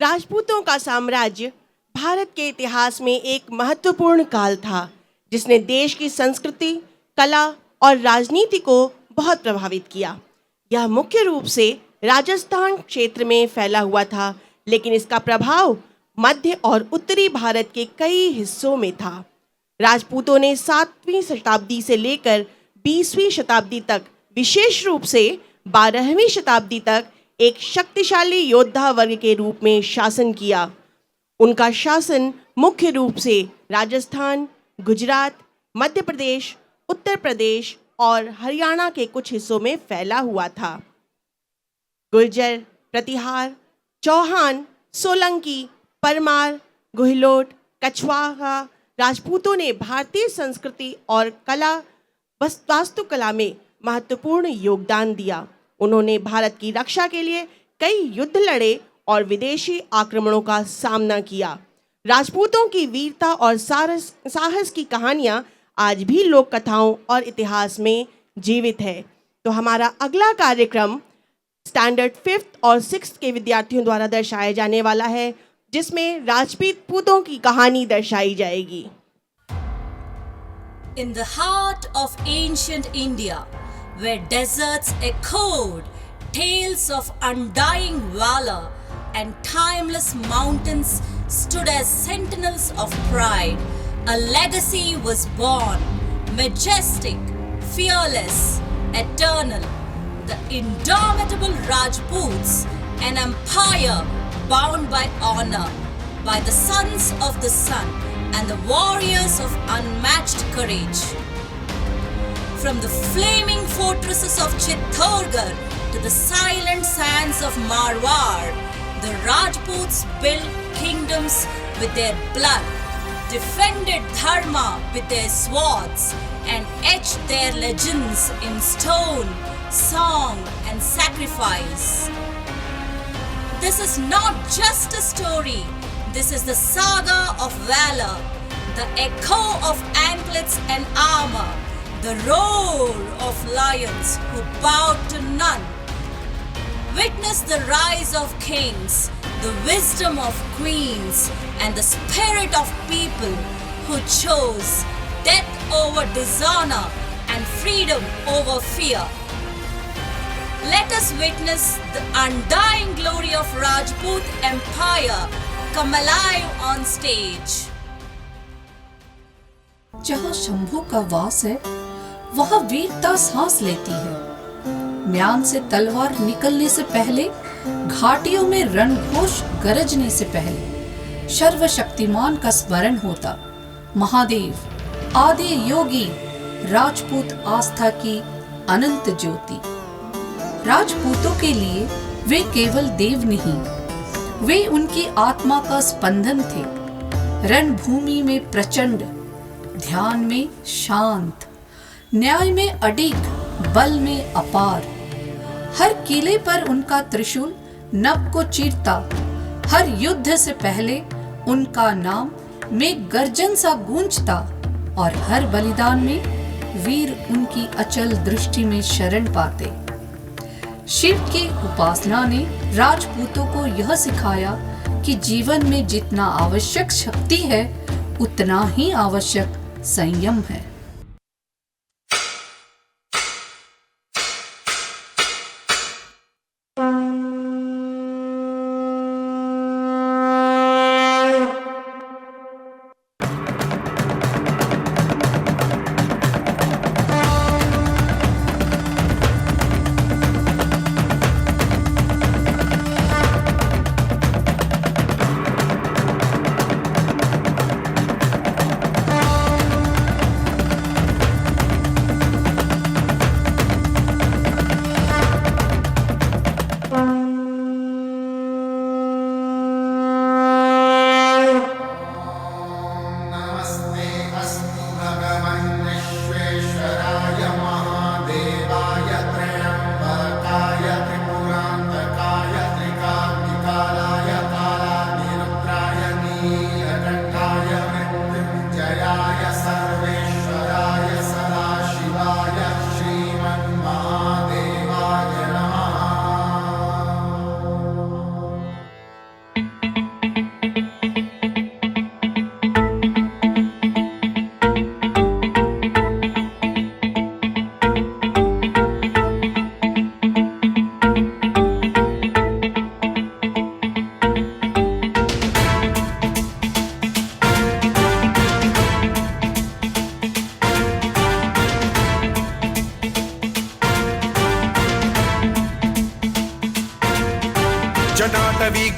राजपूतों का साम्राज्य भारत के इतिहास में एक महत्वपूर्ण काल था, जिसने देश की संस्कृति, कला और राजनीति को बहुत प्रभावित किया। यह मुख्य रूप से राजस्थान क्षेत्र में फैला हुआ था, लेकिन इसका प्रभाव मध्य और उत्तरी भारत के कई हिस्सों में था। राजपूतों ने 7वीं शताब्दी से लेकर 20वीं शताब्दी तक, विशेष रूप से 12वीं शताब्दी तक एक शक्तिशाली योद्धा वर्ग के रूप में शासन किया। उनका शासन मुख्य रूप से राजस्थान, गुजरात, मध्य प्रदेश, उत्तर प्रदेश और हरियाणा के कुछ हिस्सों में फैला हुआ था। गुर्जर, प्रतिहार, चौहान, सोलंकी, परमार, गुहिलोट, कछवाहा राजपूतों ने भारतीय संस्कृति और कला वास्तुकला में महत्वपूर्ण योगदान दिया। उन्होंने भारत की रक्षा के लिए कई युद्ध लड़े और विदेशी आक्रमणों का सामना किया। राजपूतों की वीरता और साहस की कहानियां आज भी लोक कथाओं और इतिहास में जीवित है। तो हमारा अगला कार्यक्रम स्टैंडर्ड 5th और 6th के विद्यार्थियों द्वारा दर्शाया जाने वाला है, जिसमें राजपूतों की कहानी दर्शाई जाएगी। In the heart of ancient India, where deserts echoed tales of undying valor and timeless mountains stood as sentinels of pride, a legacy was born, majestic, fearless, eternal. The indomitable Rajputs, an empire bound by honor, by the sons of the sun and the warriors of unmatched courage. From the flaming fortresses of Chittorgarh to the silent sands of Marwar, the Rajputs built kingdoms with their blood, defended dharma with their swords, and etched their legends in stone, song, and sacrifice. This is not just a story, this is the saga of valor, the echo of anklets and armor, the roar of lions who bowed to none. Witness the rise of kings, the wisdom of queens, and the spirit of people who chose death over dishonor and freedom over fear. Let us witness the undying glory of Rajput Empire come alive on stage. जहाँ शंभू का वास है, वहाँ वीरता सांस लेती है। म्यान से तलवार निकलने से पहले, घाटियों में रणघोष गरजने से पहले, सर्वशक्तिमान का स्मरण होता। महादेव, आदि योगी, राजपूत आस्था की अनंत ज्योति। राजपूतों के लिए वे केवल देव नहीं, वे उनकी आत्मा का स्पंदन थे। रणभूमि में प्रचंड, ध्यान में शांत, न्याय में अडिग, बल में अपार। हर किले पर उनका त्रिशूल नभ को चीरता। हर युद्ध से पहले उनका नाम में गर्जन सा गूंजता और हर बलिदान में वीर उनकी अचल दृष्टि में शरण पाते। शिव की उपासना ने राजपूतों को यह सिखाया कि जीवन में जितना आवश्यक शक्ति है, उतना ही आवश्यक संयम है।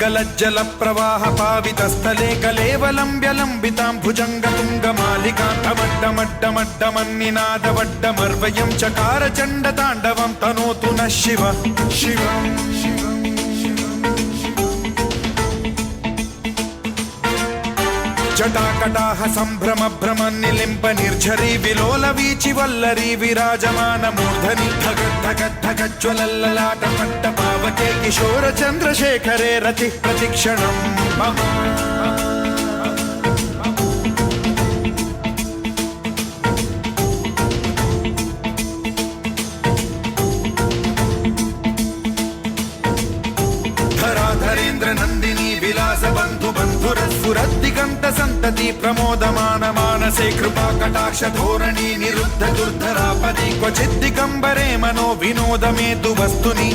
गलज्जल प्रवाह पावितस्थले कलेवलम्ब्य लम्बितां भुजङ्गतुङ्गमालिकां डमड्डमड्डमड्डमन्निनादवड्डमर्वयं चकार चण्डताण्डवं तनोतु नः शिव शिवम् जटाकटाह सम्भ्रम भ्रम निलिम्ब निर्झरी विलोल वीचि वल्लरी विराजमान मूर्धनि धगत् धगत् धगज्ज्वलल्ललाट पट्ट पावके किशोर चन्द्रशेखरे रतिः प्रतिक्षणं मम धराधरेन्द्र नन्दिनी विलास बन्धु बन्धुरस्फुरद्दिगन्त सन्तति प्रमोदमान मानसे कृपा कटाक्ष धोरणी निरुद्ध दुर्धरापदि क्वचित् दिगम्बरे मनो विनोद मेतु वस्तुनि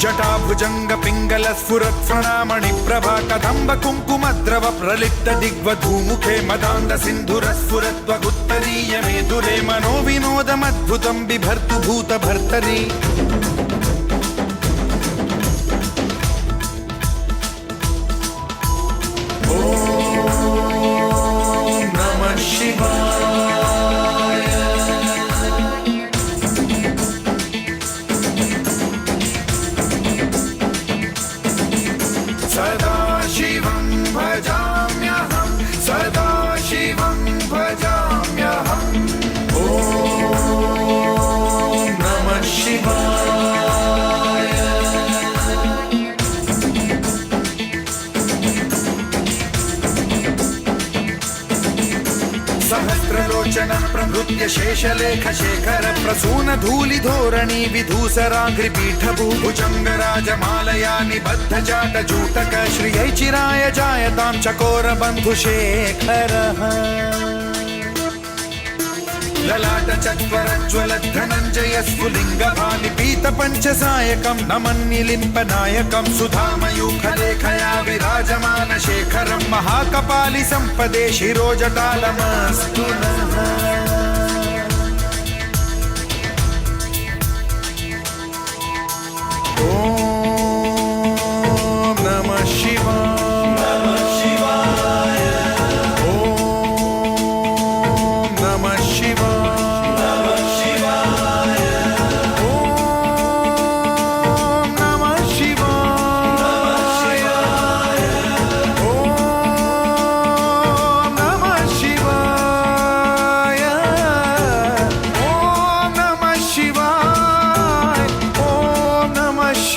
जटाभुजंग पिंगल स्फुरत् प्रणामणि प्रभा कदम्ब कुङ्कुमद्रव प्रलिप्त दिग्वधूमुखे मदान्द सिन्धुर स्फुरत्वगुत्तरीय मेदुरे मनो विनोदमद्भुतं बिभर्तु भूत भर्तरि ॐ नमः शिवाय सदा शिवं भजाम्यहं सदा शिवं भजाम्यहम् ॐ नमः शिवाय सहस्रलोचन प्रभृत्य शेषलेख शेखर प्रसून धूलि धोरणी विधूसराघ्रिपीठभू भुजङ्गराजमालया निबद्ध जाट जूटक श्रियै चिराय जायतां चकोर बन्धुशेखरः ललाट चत्वरज्ज्वल धनञ्जय स्फुलिङ्ग भानिपीत पञ्चसायकं नमन्निलिम्पनायकं सुधामयूखलेखया विराजमान शेखरं महाकपालि सम्पदे शिरोजटालमस्तु नः ॐ नमः शिवाय ॐ नमः शिवाय ॐ नमः शिवाय ॐ नमः शिवाय ॐ नमः शिवाय ॐ नमः शिवाय ॐ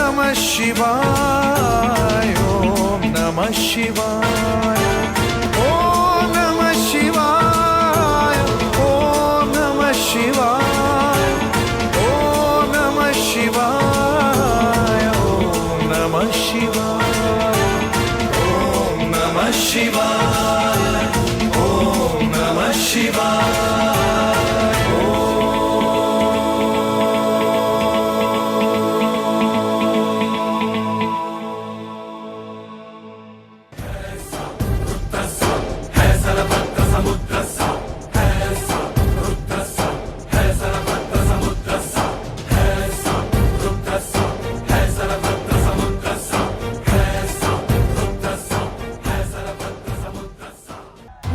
नमः शिवाय ॐ नमः शिवाय ॐ नमः शिवाय ॐ नमः शिवाय ॐ नमः शिवाय ॐ नमः शिवाय ॐ नमः शिवाय ॐ नमः शिवाय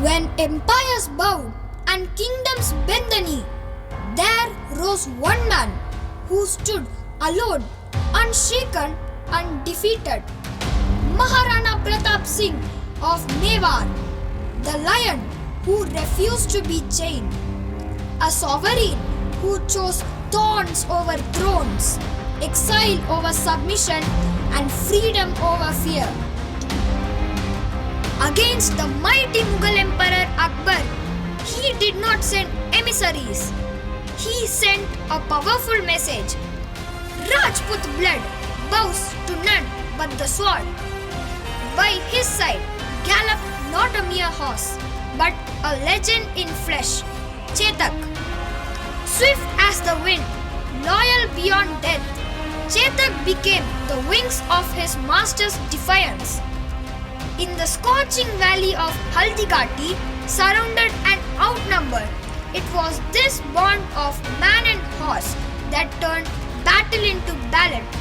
When empires bowed and kingdoms bent the knee, there rose one man who stood alone, unshaken, undefeated. Maharana Pratap Singh of Mewar, the lion who refused to be chained, a sovereign who chose thorns over thrones, exile over submission, and freedom over fear. Against the mighty Mughal Emperor Akbar, he did not send emissaries. He sent a powerful message. Rajput blood bows to none but the sword. By his side galloped not a mere horse, but a legend in flesh, Chetak. Swift as the wind, loyal beyond death, Chetak became the wings of his master's defiance. In the scorching valley of Haldigati, surrounded and outnumbered, It was this bond of man and horse that turned battle into ballad.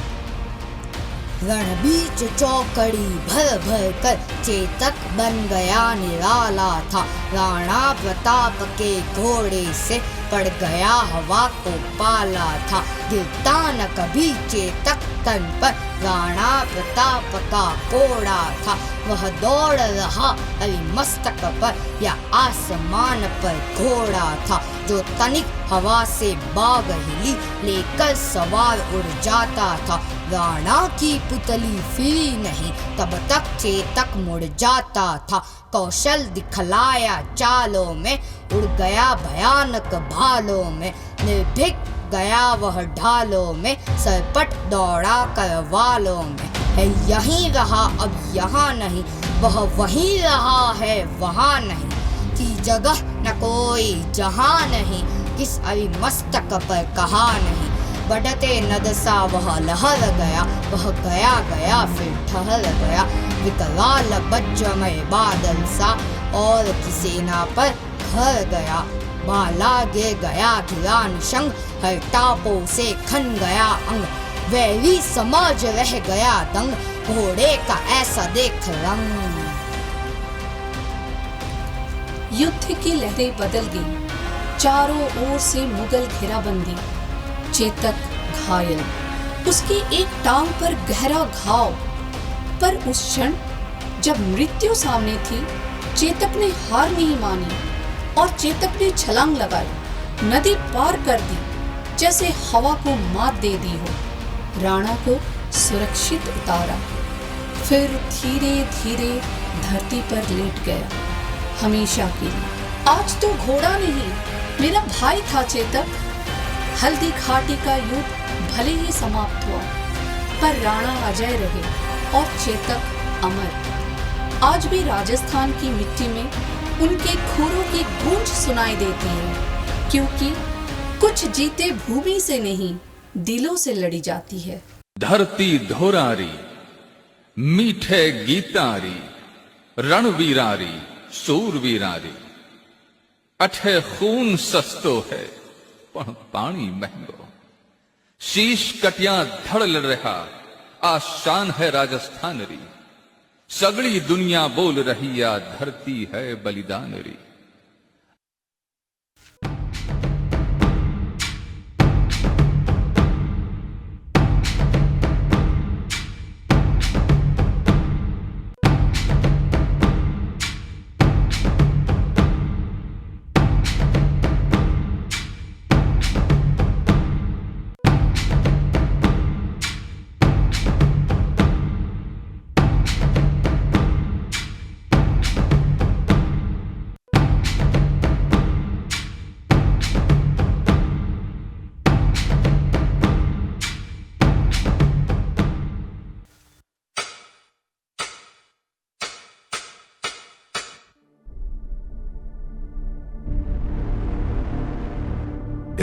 रण बीच चौकड़ी भर भर कर चेतक बन गया निराला था। राणा प्रताप के घोड़े से पड़ गया हवा को पाला था। गिरता न कभी चेतक तन पर राणा प्रताप का कोड़ा था। वह दौड़ रहा अरिमस्तक पर या आसमान पर घोड़ा था। जो तनिक हवा से बाग हिली लेकर सवार उड़ जाता था। राणा की पुतली फिरी नहीं तब तक चेतक मुड़ जाता था। कौशल दिखलाया चालों में उड़ गया भयानक भालों में। निर्भीक गया वह ढालों में सरपट दौड़ा करवालों में। है यहीं रहा अब यहाँ नहीं वह वहीं रहा है वहाँ नहीं। की जगह न कोई जहाँ नहीं किस अरिमस्तक पर कहा नहीं। बढ़ते नद सा वह लहर गया वह गया गया फिर ठहर गया। विकराल वज्रमय बादल सा और की सेना पर घर गया। बाला गिर गया घिरा निशंग हर टापों से खन गया अंग। वैरी समाज रह गया दंग घोड़े का ऐसा देख रंग। युद्ध की लहरें बदल गई। चारों ओर से मुगल घेराबंदी। चेतक घायल। उसकी एक टांग पर गहरा घाव। पर उस क्षण जब मृत्यु सामने थी चेतक ने हार नहीं मानी और चेतक ने छलांग लगाई। नदी पार कर दी जैसे हवा को मात दे दी हो। राणा को सुरक्षित उतारा फिर धीरे धीरे धरती पर लेट गया हमेशा के लिए। आज तो घोड़ा नहीं मेरा भाई था चेतक। हल्दी घाटी का युद्ध भले ही समाप्त हुआ पर राणा अजय रहे और चेतक अमर। आज भी राजस्थान की मिट्टी में उनके खूरों की गूंज सुनाई देती है क्योंकि कुछ जीते भूमि से नहीं दिलों से लड़ी जाती है। धरती धोरारी मीठे गीतारी रणवीरारी सूरवीरारी। अठे खून सस्तो है पण पानी महंगो। शीश कटिया धड़ रहा आशान है राजस्थान री। सगड़ी दुनिया बोल रही या धरती है बलिदान री।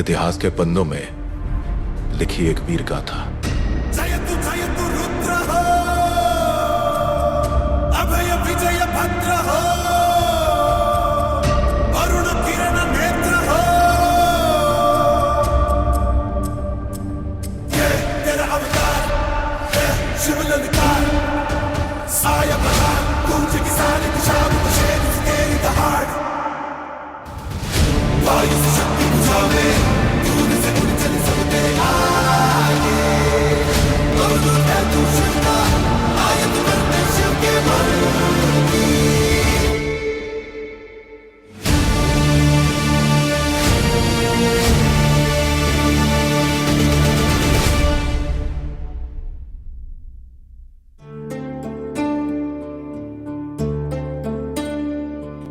इतिहास के पन्नों में लिखी एक वीर गाथा। जयतु रुद्र हो अभय विजय भद्र हो अरुण किरण नेत्र हो। ये तेरा अवतार शिव ललकार साय बहार गूंज की सारी दिशा में शेर तेरी दहाड़। वायु से शक्ति बुझावे दूर से उड़ चले सब तेरे आगे। अवधूत है तू शिव का आयत करते शिव के बल की।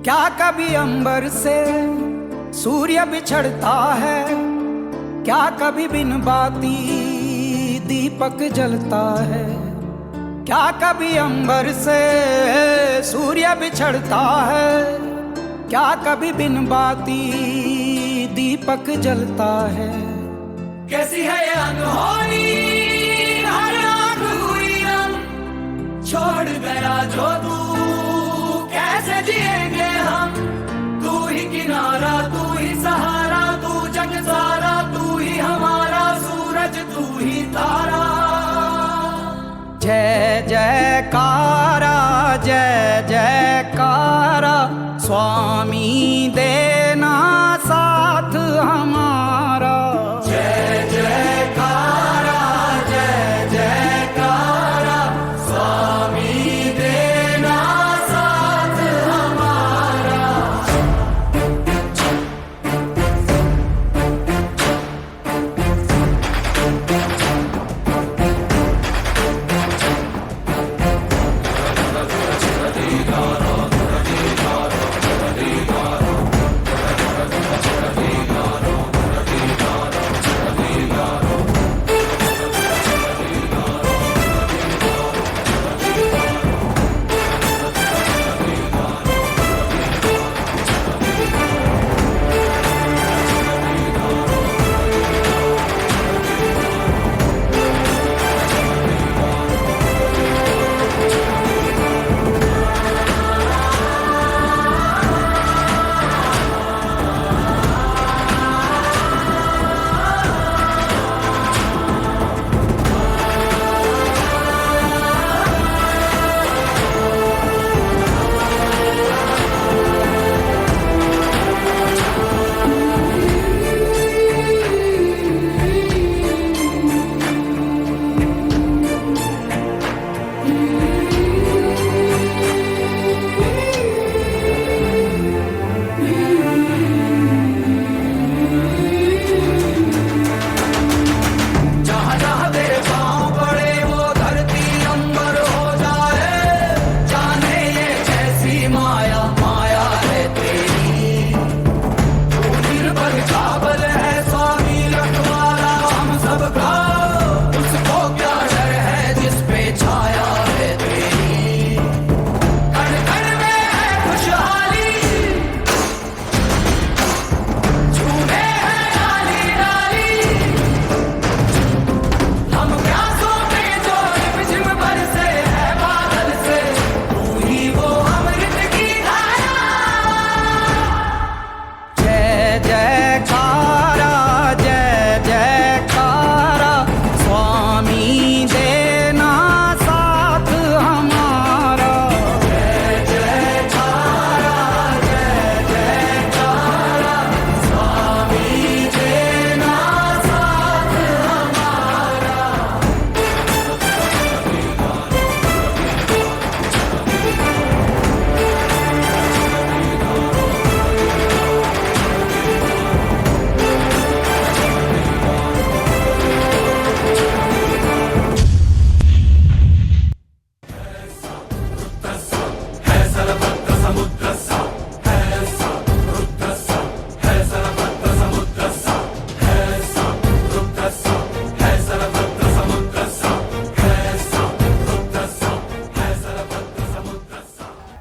क्या कभी अंबर से सूर्य बिछड़ता है। क्या कभी बिन बाती दीपक जलता है। क्या कभी अंबर से सूर्य बिछड़ता है। क्या कभी बिन बाती दीपक जलता है। कैसी है ये अनहोनी हर आँख हुई रंग छोड़ गया जो तू कैसे जिएंगे हम। तू ही किनारा तू ही सहारा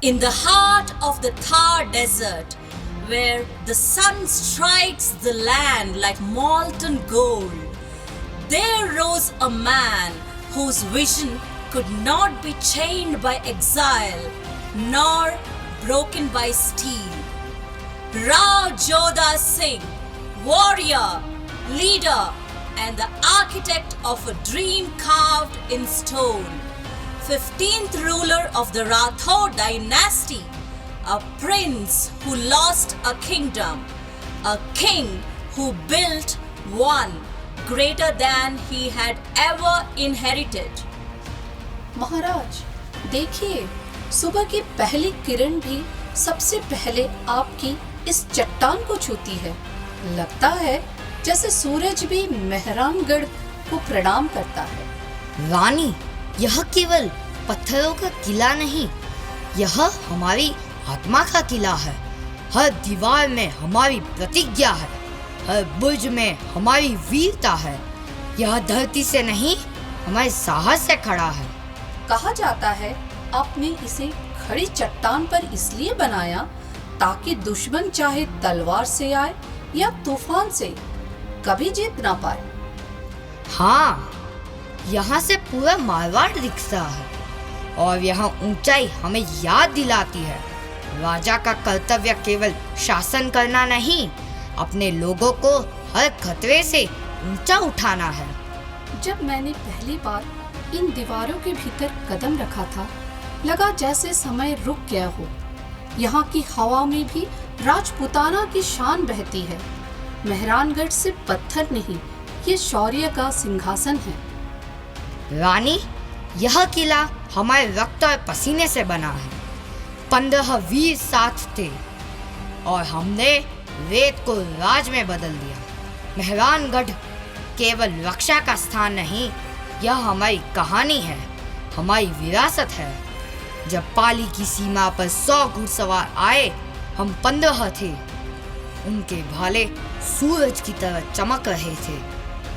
In the heart of the Thar Desert, where the sun strikes the land like molten gold, there rose a man whose vision could not be chained by exile nor broken by steel. Rao Jodha Singh, warrior, leader, and the architect of a dream carved in stone, 15th ruler of the Rathod dynasty, a prince who lost a kingdom, a king who built one greater than he had ever inherited. महाराज देखिए, सुबह की पहली किरण भी सबसे पहले आपकी इस चट्टान को छूती है। लगता है जैसे सूरज भी मेहरानगढ़ को प्रणाम करता है। रानी, यह केवल पत्थरों का किला नहीं, यह हमारी आत्मा का किला है। हर दीवार में हमारी प्रतिज्ञा है, हर बुर्ज में हमारी वीरता है। यह धरती से नहीं, हमारे साहस से खड़ा है। कहा जाता है आपने इसे खड़ी चट्टान पर इसलिए बनाया ताकि दुश्मन चाहे तलवार से आए या तूफान से कभी जीत ना पाए। हाँ, यहाँ से पूरा मारवाड़ दिखता है और यहाँ ऊंचाई हमें याद दिलाती है राजा का कर्तव्य केवल शासन करना नहीं, अपने लोगों को हर खतरे से ऊंचा उठाना है। जब मैंने पहली बार इन दीवारों के भीतर कदम रखा था, लगा जैसे समय रुक गया हो। यहाँ की हवा में भी राजपुताना की शान बहती है। मेहरानगढ़ से पत्थर नहीं, ये शौर्य का सिंहासन है। रानी, यह किला हमारे रक्त और पसीने से बना है। 15 वीर साथ थे और हमने रेत को राज में बदल दिया। मेहरानगढ़ केवल रक्षा का स्थान नहीं, यह हमारी कहानी है, हमारी विरासत है। जब पाली की सीमा पर 100 घुड़सवार आए, हम 15 थे। उनके भाले सूरज की तरह चमक रहे थे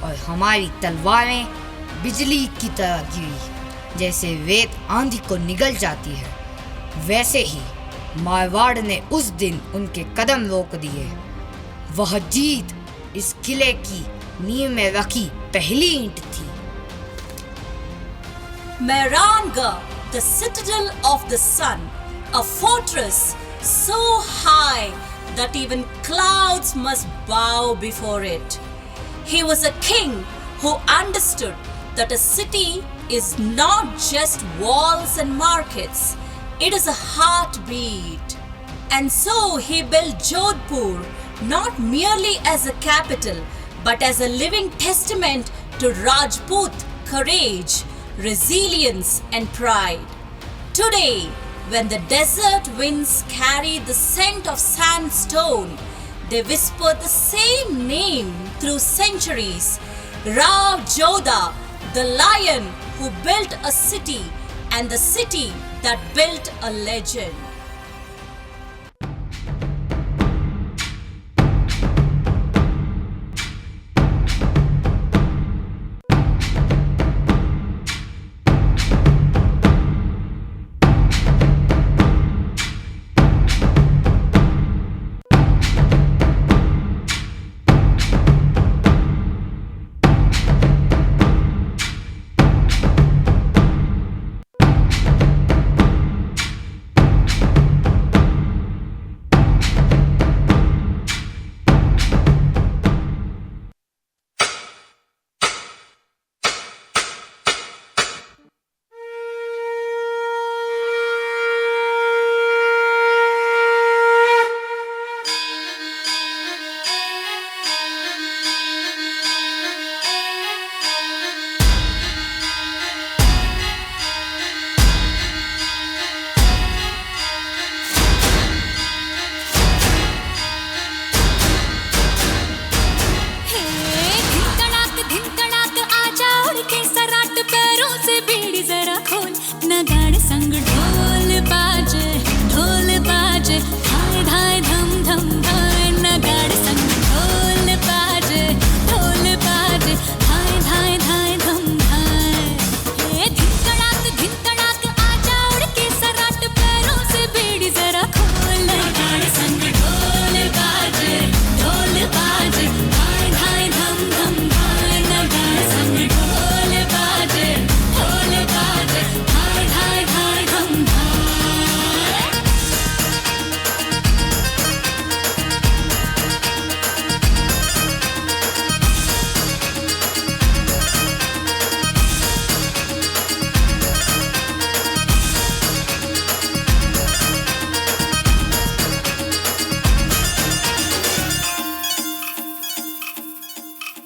और हमारी तलवारें बिजली की तरह गिरी। जैसे रेत आंधी को निगल जाती है, वैसे ही मारवाड़ ने उस दिन उनके कदम रोक दिए। वह जीत इस किले की नींव में रखी पहली ईंट थी। Mehrangarh, the citadel of the sun, a fortress so high that even clouds must bow before it. He was a king who understood that a city is not just walls and markets, it is a heartbeat. And so he built Jodhpur not merely as a capital, but as a living testament to Rajput courage, resilience and pride. Today, when the desert winds carry the scent of sandstone, they whisper the same name through centuries. Rao Jodha, the lion who built a city and the city that built a legend.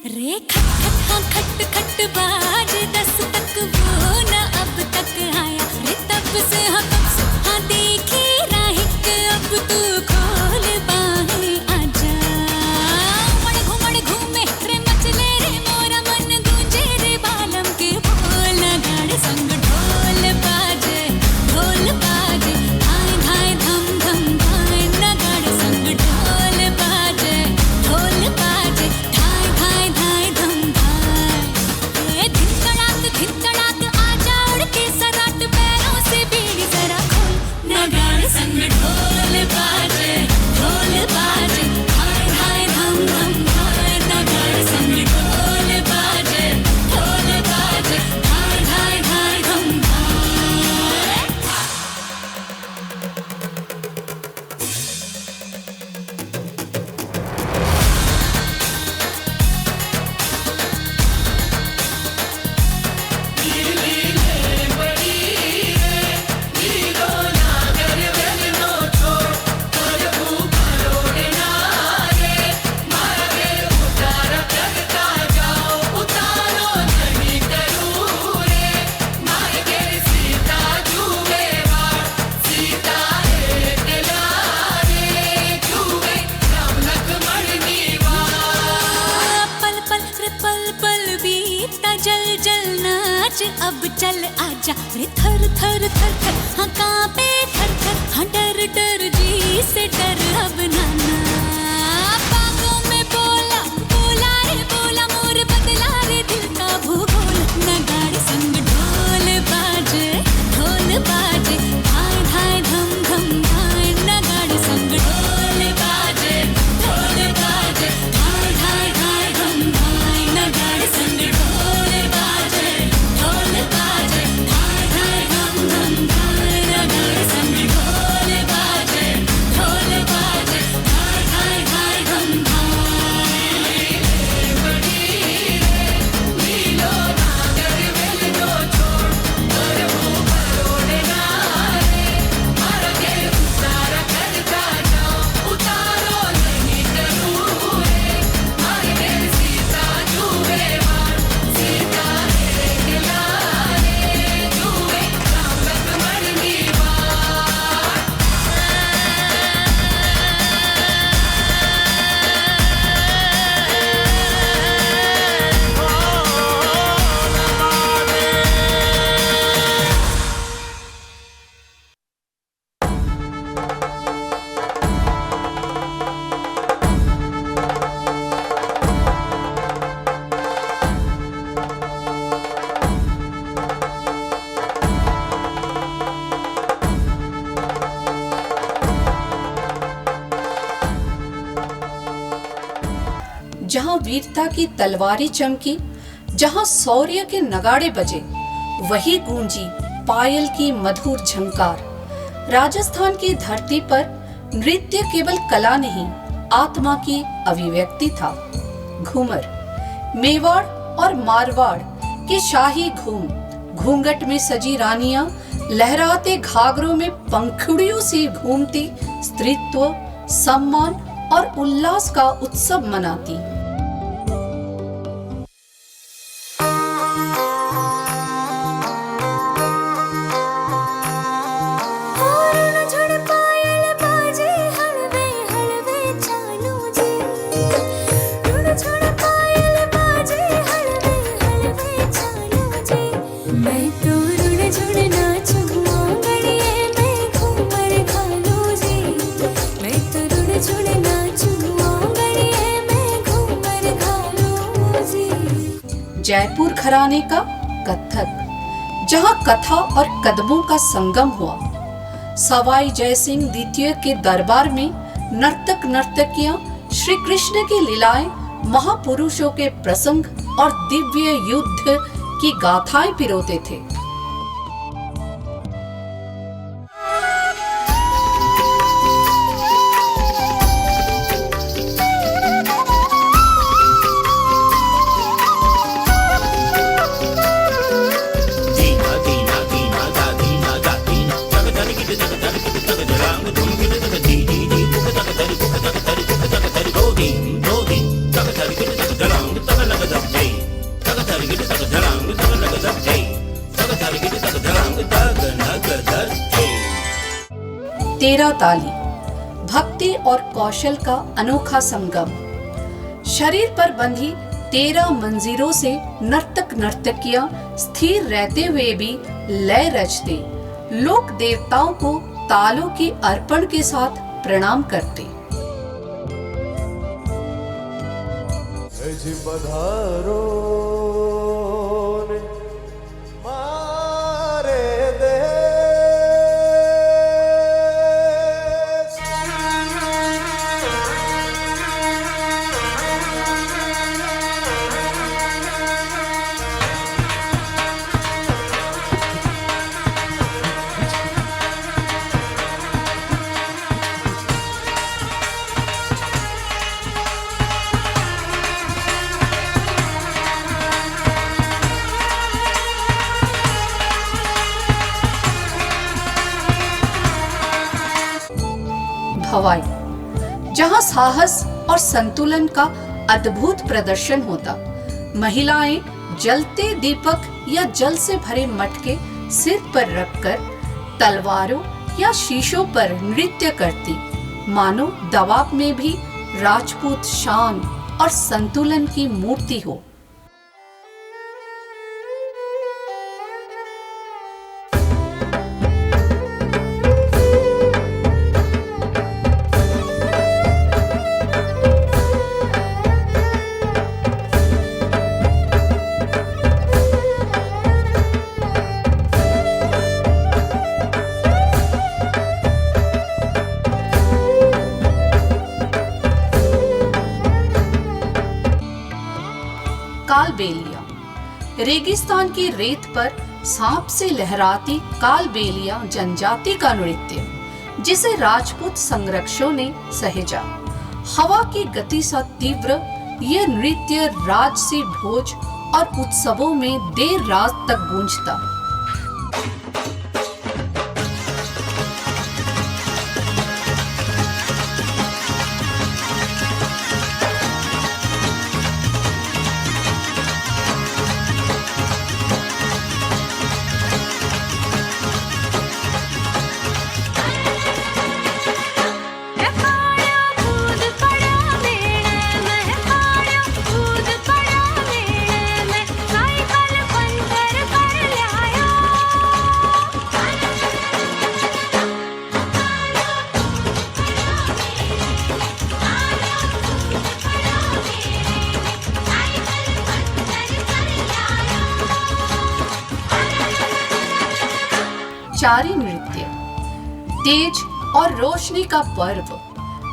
रे खट खट हाँ खट खट बाज 10 तक वो न अब तक आया रे तब से हाँ कब से हाँ देखी राहिक अब तू खोल बाहें आजा मड़ घूमे रे मचले रे मोरा मन गूंजे रे बालम के बोल गाड़े संग ढोल बाजे धाय धाय धम धम धाय नगाड़े संग ढोल बाजे धाय धाय धाय धम धाय ए धिन तड़ाक आजा उड़ के सराट पैरों से बीड़ी जरा खोल नगाड़े संग ढोल बाजे धाय धाय धम धम धाय नगाड़े संग ढोल बाजे धाय धाय धाय धम धाय पल पल रे पल पल बीता जल जल नाच अब चल आजा रे थर थर थर थर हाँ कांपे थर थर हाँ डर डर जी से डर अब नाना बागों में बोला बोला रे बोला मोर बदला रे दिल का भूगोल नगाड़े संग ढोल बाजे धाय धाय धम धम धाय नगाड़े संग ढोल बाजे धाय धाय धाय धम धाय नगाड़े संग ढोल बाजे धाय धाय धम धम धाय नगाड़े संग ढोल बाजे धाय धाय धाय धम धाय जहां वीरता की तलवारें चमकी, जहां शौर्य के नगाड़े बजे, वही गूंजी पायल की मधुर झंकार। राजस्थान की धरती पर नृत्य केवल कला नहीं, आत्मा की अभिव्यक्ति था। घूमर मेवाड़ और मारवाड़ के शाही घूंघट में सजी रानियां लहराते घाघरों में पंखुड़ियों से घूमती स्त्रीत्व, सम्मान और उल्लास का उत्सव मनाती। जयपुर घराने का कथक, जहां कथा और कदमों का संगम हुआ। सवाई जयसिंह द्वितीय के दरबार में नर्तक नर्तकियां श्री कृष्ण की लीलाएं, महापुरुषों के प्रसंग और दिव्य युद्ध की गाथाएं पिरोते थे। Dog, dog, dog, dog, dog, dog, dog, dog, dog, dog, dog, dog, dog, dog, dog, 13 ताली, भक्ति और कौशल का अनोखा संगम। शरीर पर बंधी 13 मंजीरों से नर्तक नर्तकियां स्थिर रहते हुए भी लय रचते, लोक देवताओं को तालों के अर्पण के साथ प्रणाम करते। हवाई, जहां साहस और संतुलन का अद्भुत प्रदर्शन होता। महिलाएं जलते दीपक या जल से भरे मटके सिर पर रखकर तलवारों या शीशों पर नृत्य करती, मानो दबाव में भी राजपूत शान और संतुलन की मूर्ति हो। कालबेलिया, रेगिस्तान की रेत पर सांप से लहराती कालबेलिया जनजाति का नृत्य, जिसे राजपूत संरक्षकों ने सहेजा। हवा की गति सा तीव्र यह नृत्य राजसी भोज और उत्सवों में देर रात तक गूंजता। चारी नृत्य, तेज और रोशनी का पर्व।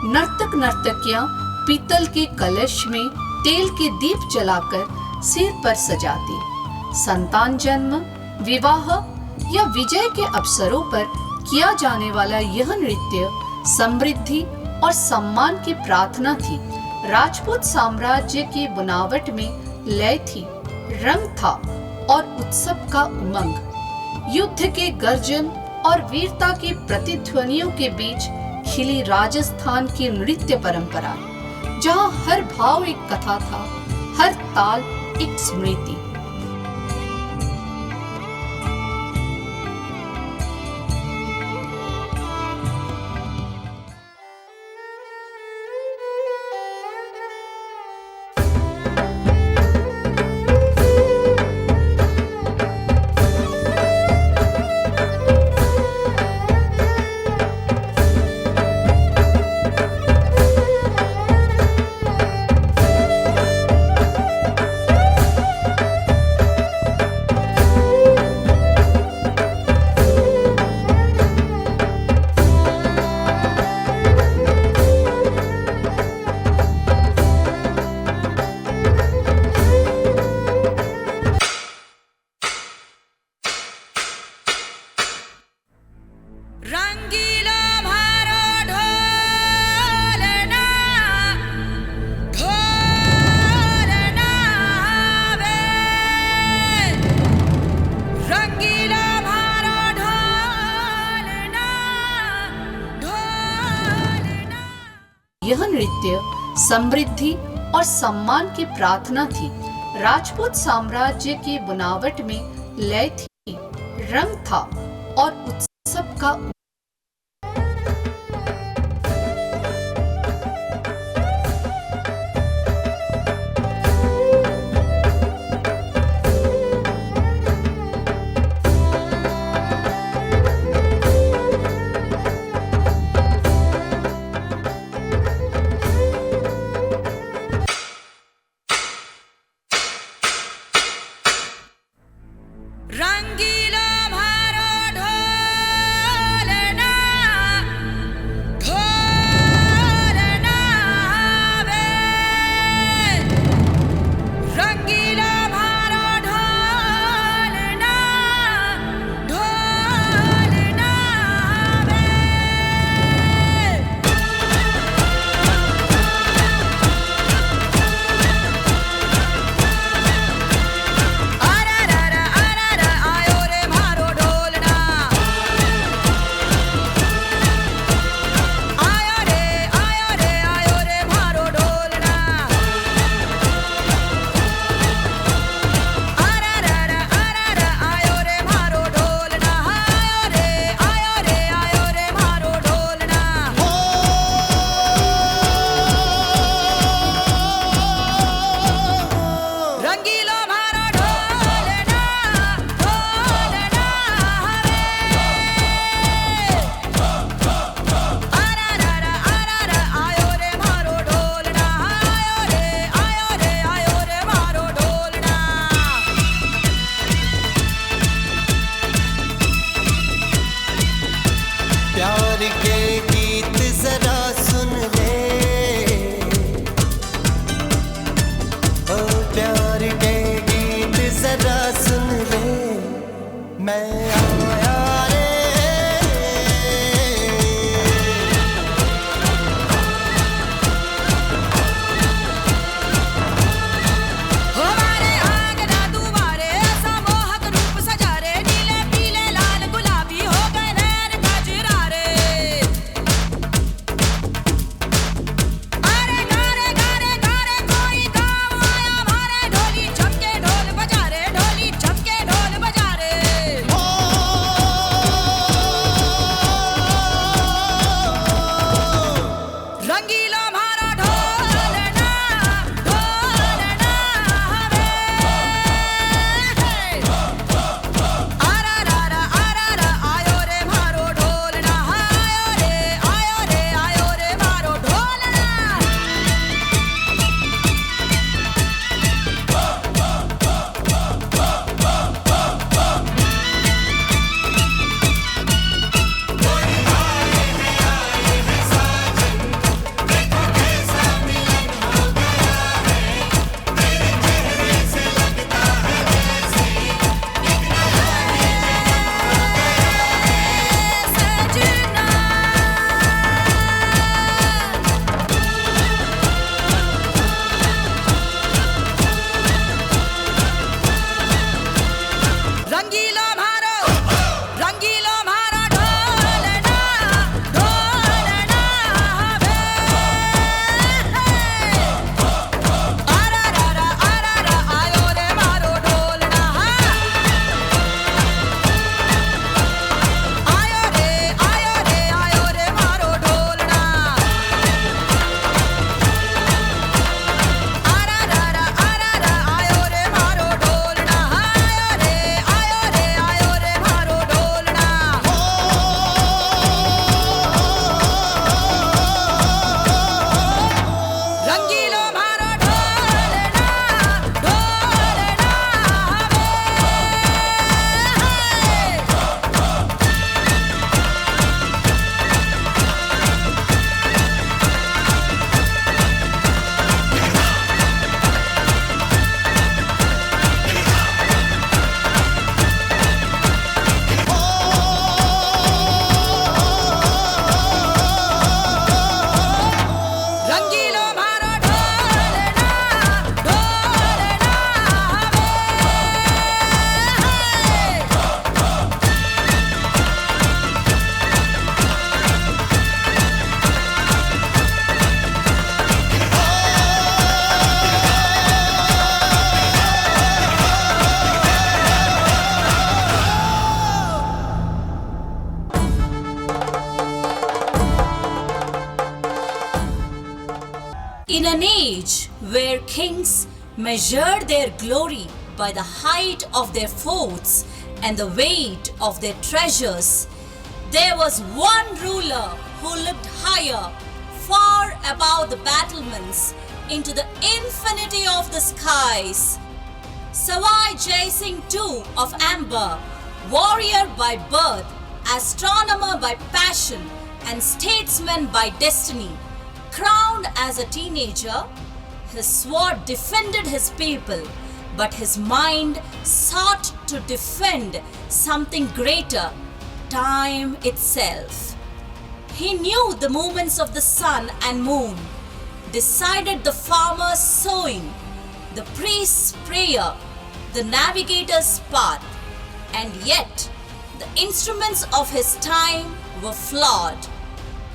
नर्तक नर्तकियां पीतल के कलश में तेल के दीप जलाकर सिर पर सजाती। संतान जन्म, विवाह या विजय के अवसरों पर किया जाने वाला यह नृत्य समृद्धि और सम्मान की प्रार्थना थी। राजपूत साम्राज्य की बनावट में लय थी, रंग था और उत्सव का उमंग। युद्ध के गर्जन और वीरता की प्रतिध्वनियों के बीच खिली राजस्थान की नृत्य परंपरा, जहां हर भाव एक कथा था, हर ताल एक स्मृति। यह नृत्य समृद्धि और सम्मान की प्रार्थना थी। राजपूत साम्राज्य की बनावट में लय थी, रंग था और उत्सव का रंगीला भारो ढोलना ढोलना वे रंगीला भारो ढोलना ढोलना वे अररर अररर आयो रे मारो ढोलना आयो रे आयो रे मारो ढोलना अररर अररर आयो रे मारो ढोलना आयो रे मारो ढोलना रंगीलो मारो ढोलना ढोलना अररर अररर आयो रे मारो ढोलना आयो रे मारो ढोलना प्यार के गीत जरा सुन ले ओ प्यार के गीत जरा सुन ले मैं आया रे हमारे आंगना तुम्हारे ऐसा मोहक रूप सजा रे नीले पीले लाल गुलाबी हो गए नैन कजरा रे अरे गारे गारे गारे कोई गाँव आया हमारे ढोली छमके ढोल बजा रे ढोली छमके ढोल बजा रे रंगीला मारा ढोलना ढोलना वे अररर अररर आयो रे मारो ढोलना आयो रे मारो ढोलना सजना रंगीलो मारो ढोलना ढोलना वे अररर अररर आयो रे मारो ढोलना आयो रे मारो ढोलना अररर अररर आयो रे मारो ढोलना आयो रे मारो ढोलना रंगीलो मारो ढोलना ढोलना रंगीलो मारो ढोलना ढोलना In an age where kings measured their glory by the height of their forts and the weight of their treasures, there was one ruler who looked higher, far above the battlements, into the infinity of the skies. Sawai Jai Singh II of Amber, warrior by birth, astronomer by passion, and statesman by destiny, crowned as a teenager, his sword defended his people, but his mind sought to defend something greater, time itself. He knew the movements of the sun and moon, decided the farmer's sowing, the priest's prayer, the navigator's path, and yet the instruments of his time were flawed,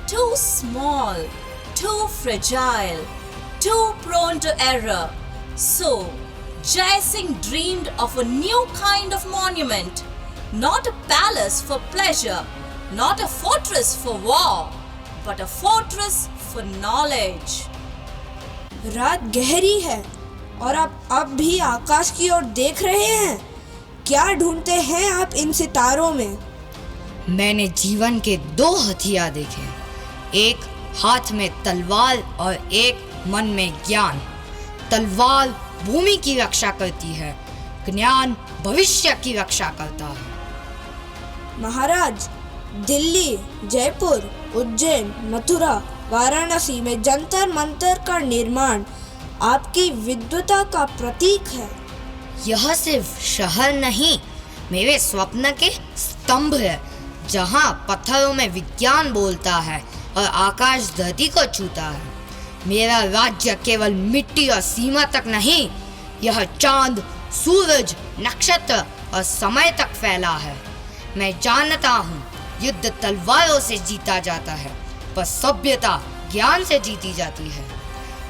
too small, too fragile, too prone to error. So, Jai Singh dreamed of a new kind of monument, not a palace for pleasure, not a fortress for war, but a fortress for knowledge. रात गहरी है और आप अब भी आकाश की ओर देख रहे हैं। क्या ढूंढते हैं आप इन सितारों में? मैंने जीवन के 2 हथियार देखे, एक हाथ में तलवार और एक मन में ज्ञान। तलवार भूमि की रक्षा करती है, ज्ञान भविष्य की रक्षा करता है। महाराज, दिल्ली, जयपुर, उज्जैन, मथुरा, वाराणसी में जंतर मंतर का निर्माण आपकी विद्वता का प्रतीक है। यह सिर्फ शहर नहीं, मेरे स्वप्न के स्तंभ है, जहाँ पत्थरों में विज्ञान बोलता है और आकाश धरती को छूता है। मेरा राज्य केवल मिट्टी और सीमा तक नहीं, यह चांद, सूरज, नक्षत्र और समय तक फैला है। मैं जानता हूँ युद्ध तलवारों से जीता जाता है, पर सभ्यता ज्ञान से जीती जाती है।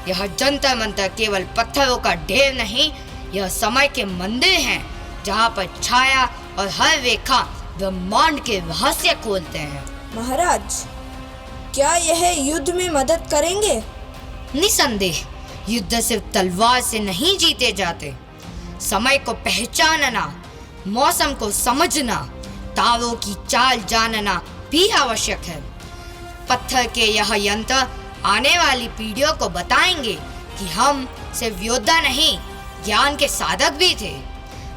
यह जंतर मंतर केवल पत्थरों का ढेर नहीं, यह समय के मंदिर हैं, जहाँ पर छाया और हर रेखा ब्रह्मांड के रहस्य खोलते हैं। महाराज, क्या यह युद्ध में मदद करेंगे? निसंदेह, युद्ध सिर्फ तलवार से नहीं जीते जाते। समय को पहचानना, मौसम को समझना, तारों की चाल जानना भी आवश्यक है। पत्थर के यह यंत्र आने वाली पीढ़ियों को बताएंगे कि हम सिर्फ योद्धा नहीं, ज्ञान के साधक भी थे।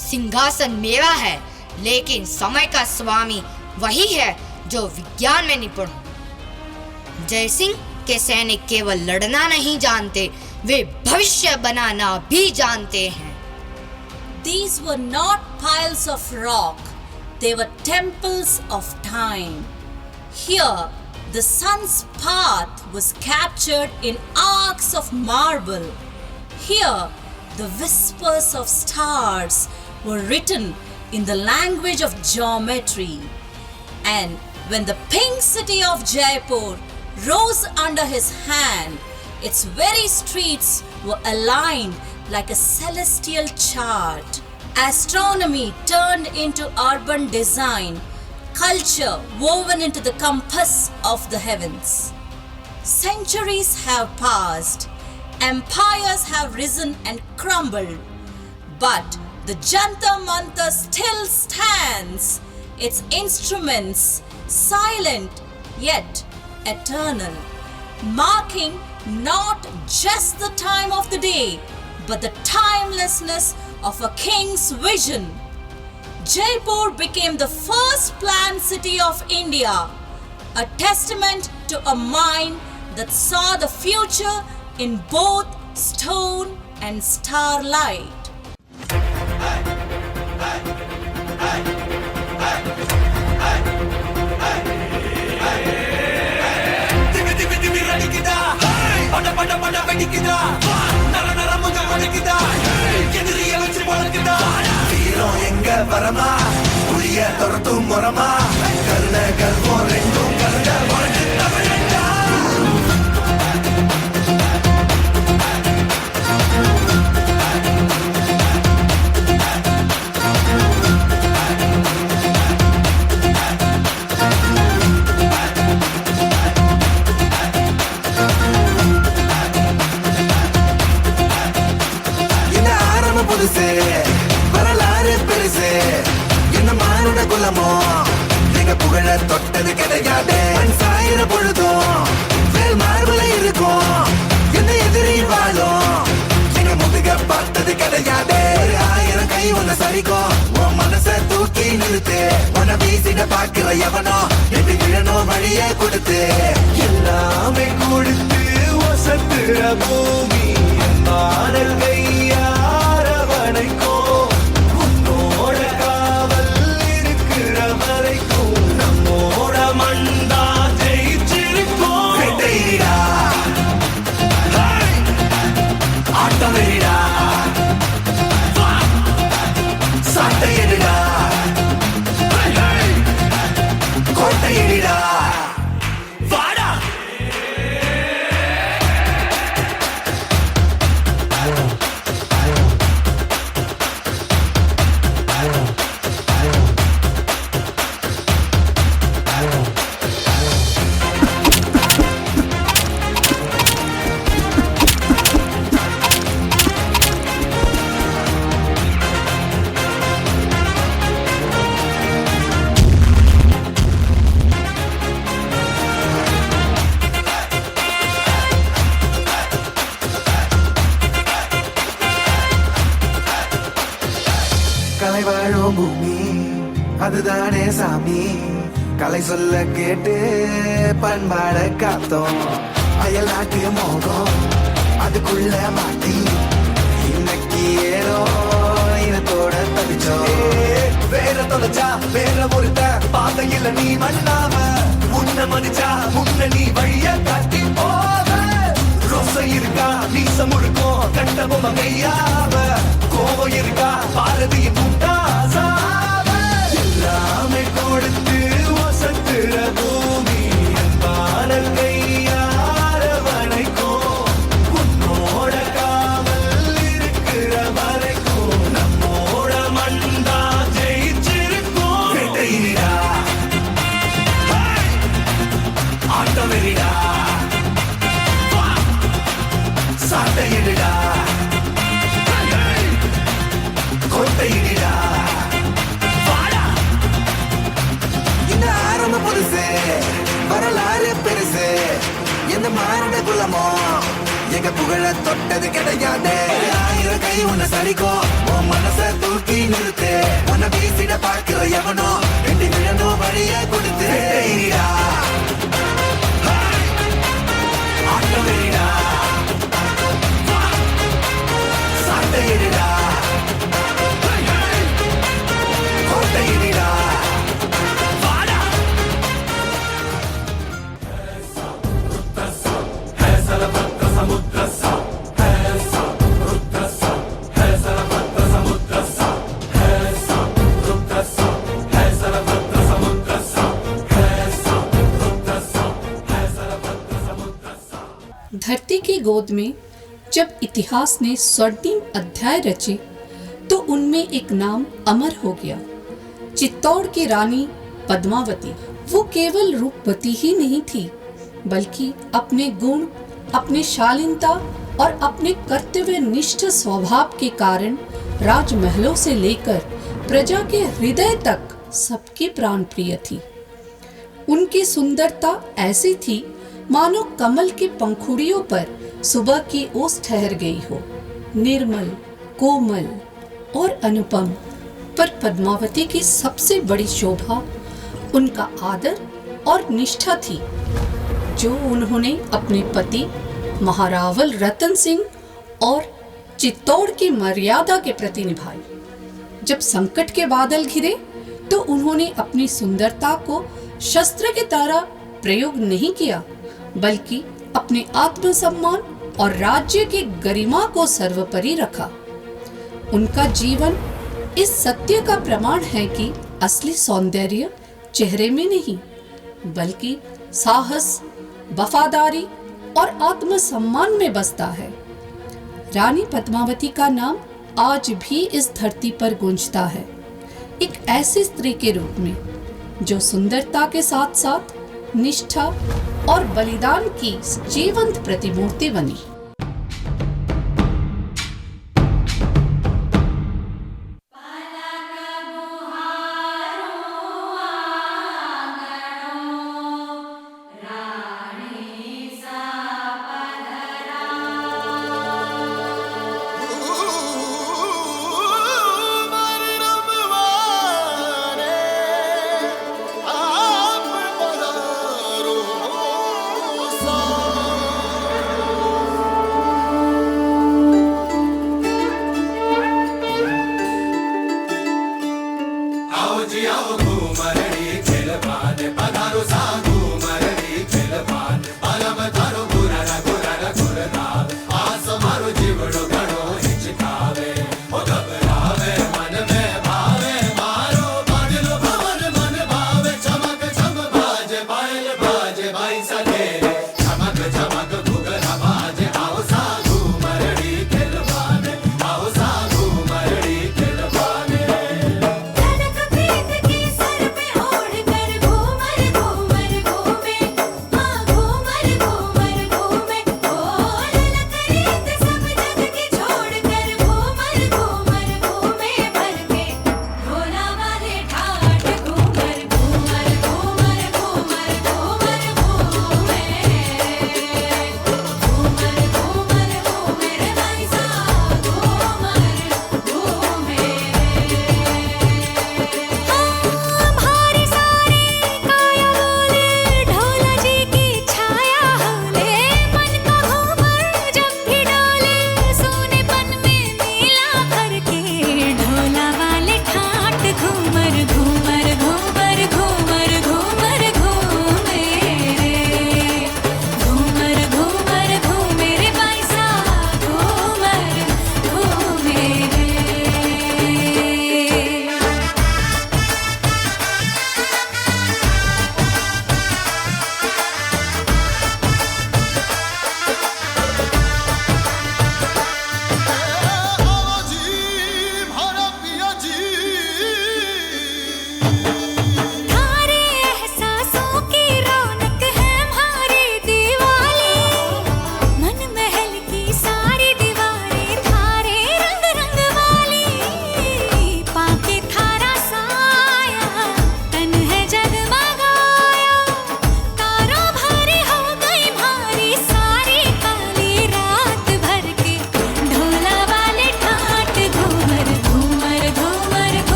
सिंहासन मेरा है, लेकिन समय का स्वामी वही है जो विज्ञान में निपुण हो। जय सिंह के सैनिक केवल लड़ना नहीं जानते, वे भविष्य बनाना भी जानते हैं। These were not piles of rock, they were temples of time. Here, the sun's path was captured in arcs of marble. Here, the whispers of stars were written in the language of geometry. And when the pink city of Jaipur rose under his hand, its very streets were aligned like a celestial chart. Astronomy turned into urban design, culture woven into the compass of the heavens. Centuries have passed, empires have risen and crumbled, but the Jantar Mantar still stands, its instruments silent yet eternal, marking not just the time of the day, but the timelessness of a king's vision. Jaipur became the first planned city of India, a testament to a mind that saw the future in both stone and starlight. வீரம் எங்க வரமா, புளிய துரத்தும் முறமா, கருண கர்வம் ரெண்டும் கருண உனக்கு தமிழண்டா. வரலாறு பெருசு, என்ன மானுட குலமோ எங்க புகழ தொட்டது கிடையாது. சாயிர பொழுதும் வேல் மார்புல இருக்கும், எந்த எதிரி வாழும் எங்க முதுக பார்த்தது கிடையாது. 1000 வரைக்கும் உன் மனசை தூக்கி நிறுத்து உன வீசிட பாக்குற எவனோ எட்டு விழணும் வழியே கொடுத்து எல்லாமே கொடுத்து வசத்துற பூமி மாடல் கையாரவனைக்கோ உன்னோட காவல் இருக்கிற வரைக்கும் நம்மோட மண்டா ஜெயிச்சிருக்கோம். வெட்டையிடா ஆட்டம் வெறிடா சாட்டையிடா கோட்டையிடா வாடா. கலை வாழும் பூமி அதுதானே சாமி கலை சொல்ல கேட்டு பண்பாட காத்தோம் அயல் நாட்டு மோகம் அதுக்குள்ள மாட்டி இன்னைக்கு ஏதோ இனத்தோட தவிச்சோம். வேற தொலைச்சா வேற ஒருத்த பாதையில நீ மண்ணாம முன்ன மதிச்சா முன்ன நீ வழிய காட்டி போக ரோசை இருக்கா நீசம் முழுக்கும் கட்ட பொம்மை கையாவ கோபம் இருக்கா பாரதியின் முட்டாசாவ எல்லாமே கொடுத்து வசத்துற பூமி பாடல் கையாரவனைக்கும் உன்னோட காவல் இருக்கிற வரைக்கும் நம்மோட மண்டா ஜெயிச்சிருக்கோம். வெட்டையிடா ஆட்டம் வெறிடா சாட்டையிடா கோட்டையிடா வாடா. இந்த ஆரம்ப புதுசு வரலாறு பெருசு எந்த மாநில குலமோ எங்க புகழ தொட்டது கிடையாது. ஆயிரம் கை உன்னை சரிக்கும் உன் மனசை தூக்கி நிறுத்து உன்னை வீசிட பார்க்கிற எவனோ எட்டி விழணும் வழியை கொடுத்து வெட்டையிடா ஆட்டம் வெறிடா சாட்டையிடா கோட்டையிடா வாடா. धरती की गोद में जब इतिहास ने स्वर्णिम अध्याय रचे तो उनमें एक नाम अमर हो गया, चित्तौड़ की रानी पद्मावती। वो केवल रूपवती ही नहीं थी बल्कि अपने गुण, अपने शालीनता और अपने कर्तव्यनिष्ठ स्वभाव के कारण राजमहलों से लेकर प्रजा के हृदय तक सबकी प्राण प्रिय थी। उनकी सुंदरता ऐसी थी मानो कमल के पंखुड़ियों पर सुबह की ओस ठहर गई हो, निर्मल, कोमल और अनुपम। पर पद्मावती की सबसे बड़ी शोभा उनका आदर और निष्ठा थी, जो उन्होंने अपने पति महारावल रतन सिंह और चित्तौड़ की मर्यादा के प्रति निभाई। जब संकट के बादल घिरे तो उन्होंने अपनी सुंदरता को शस्त्र की तरह प्रयोग नहीं किया, बल्कि अपने आत्मसम्मान और राज्य की गरिमा को सर्वोपरि रखा। उनका जीवन इस सत्य का प्रमाण है कि असली सौंदर्य चेहरे में नहीं, बल्कि साहस, वफादारी और आत्मसम्मान में बसता है। रानी पद्मावती का नाम आज भी इस धरती पर गूंजता है, एक ऐसी स्त्री के रूप में जो सुंदरता के साथ साथ निष्ठा और बलिदान की जीवंत प्रतिमूर्ति बनी।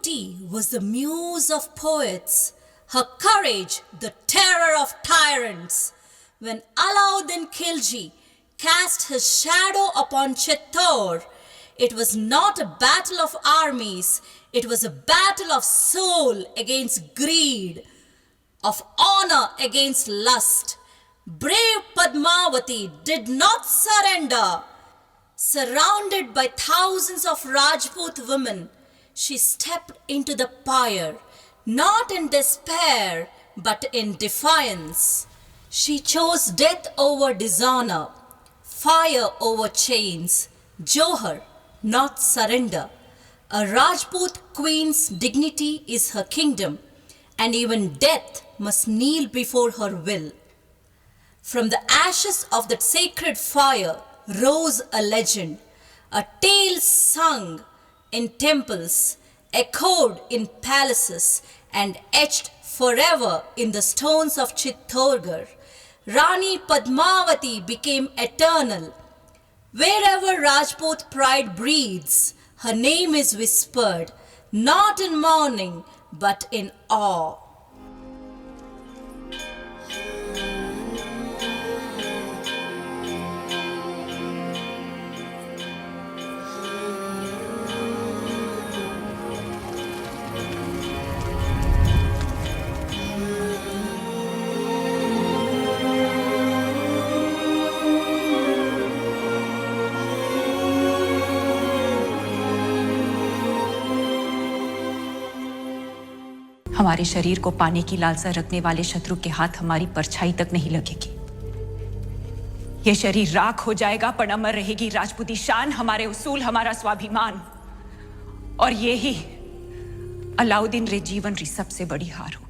beauty was the muse of poets, her courage the terror of tyrants. When Alauddin Khilji cast his shadow upon Chittor, it was not a battle of armies, it was a battle of soul against greed, of honor against lust. Brave Padmavati did not surrender. Surrounded by thousands of Rajput women, she stepped into the pyre, not in despair, but in defiance. She chose death over dishonor, fire over chains, Johar, not surrender. A Rajput queen's dignity is her kingdom, and even death must kneel before her will. From the ashes of that sacred fire rose a legend, a tale sung in temples, echoed in palaces, and etched forever in the stones of Chittorgarh. Rani Padmavati became eternal. Wherever Rajput pride breathes, her name is whispered, not in mourning, but in awe. हमारे शरीर को पाने की लालसा रखने वाले शत्रु के हाथ हमारी परछाई तक नहीं लगेगी। ये शरीर राख हो जाएगा पर अमर रहेगी राजपूती शान, हमारे उसूल, हमारा स्वाभिमान। और ये ही अलाउद्दीन रे जीवन री सबसे बड़ी हार होगी।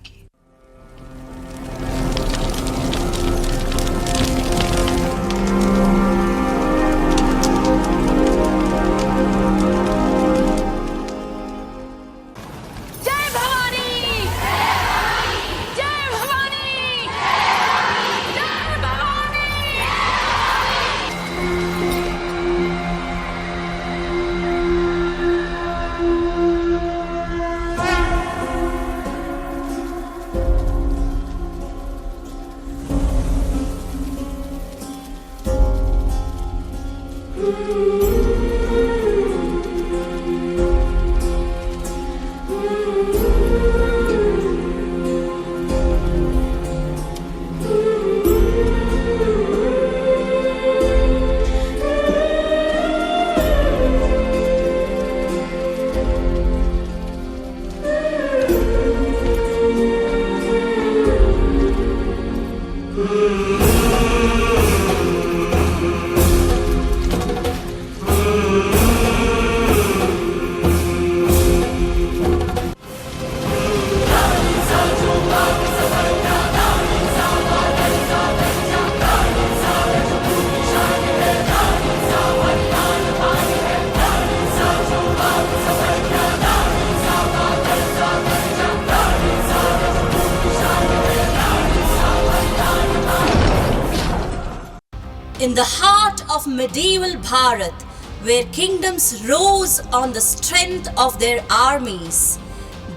In the heart of medieval Bharat, where kingdoms rose on the strength of their armies,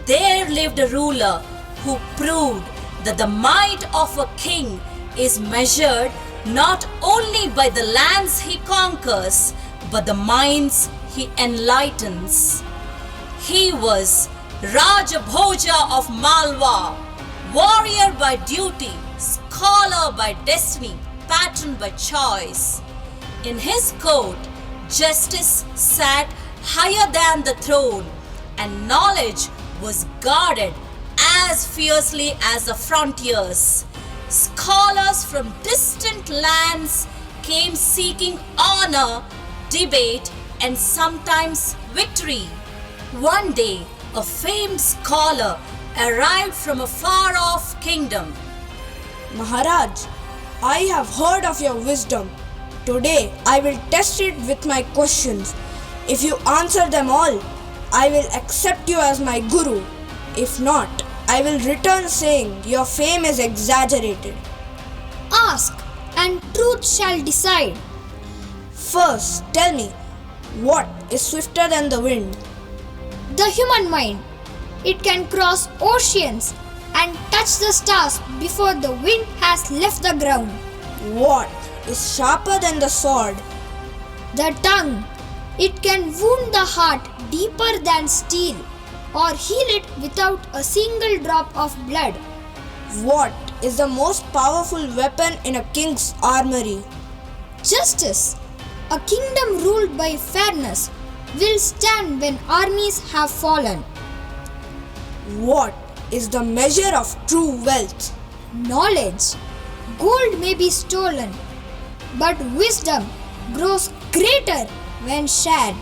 there lived a ruler who proved that the might of a king is measured not only by the lands he conquers, but the minds he enlightens. He was Raja Bhoja of Malwa, warrior by duty, scholar by destiny, patron by choice. In his court, justice sat higher than the throne, and knowledge was guarded as fiercely as the frontiers. Scholars from distant lands came seeking honor, debate, and sometimes victory. One day, a famed scholar arrived from a far-off kingdom. Maharaj, I have heard of your wisdom. Today, I will test it with my questions. If you answer them all, I will accept you as my guru. If not, I will return saying your fame is exaggerated. Ask, and truth shall decide. First, tell me, what is swifter than the wind? The human mind. it can cross oceans and touch the stars before the wind has left the ground. What is sharper than the sword? The tongue. It can wound the heart deeper than steel or heal it without a single drop of blood. What is the most powerful weapon in a king's armory? Justice. A kingdom ruled by fairness will stand when armies have fallen. What is the measure of true wealth? Knowledge. Gold may be stolen, but wisdom grows greater when shared.